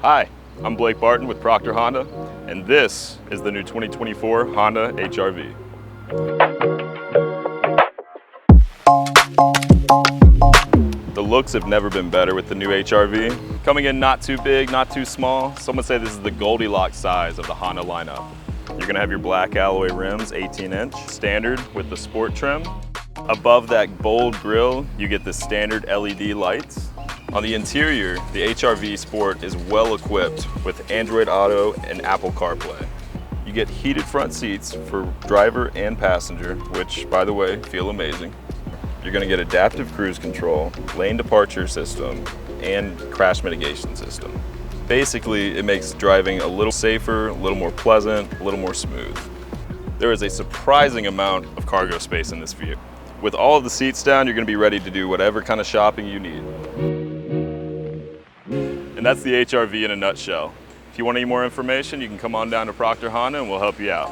Hi, I'm Blake Barton with Proctor Honda, and this is the new 2024 Honda HR-V. The looks have never been better with the new HR-V. Coming in not too big, not too small. Some would say this is the Goldilocks size of the Honda lineup. You're gonna have your black alloy rims, 18-inch, standard with the sport trim. Above that bold grille, you get the standard LED lights. On the interior, the HR-V Sport is well equipped with Android Auto and Apple CarPlay. You get heated front seats for driver and passenger, which, by the way, feel amazing. You're gonna get adaptive cruise control, lane departure system, and crash mitigation system. Basically, it makes driving a little safer, a little more pleasant, a little more smooth. There is a surprising amount of cargo space in this vehicle. With all of the seats down, you're gonna be ready to do whatever kind of shopping you need. And that's the HR-V in a nutshell. If you want any more information, you can come on down to Proctor Honda and we'll help you out.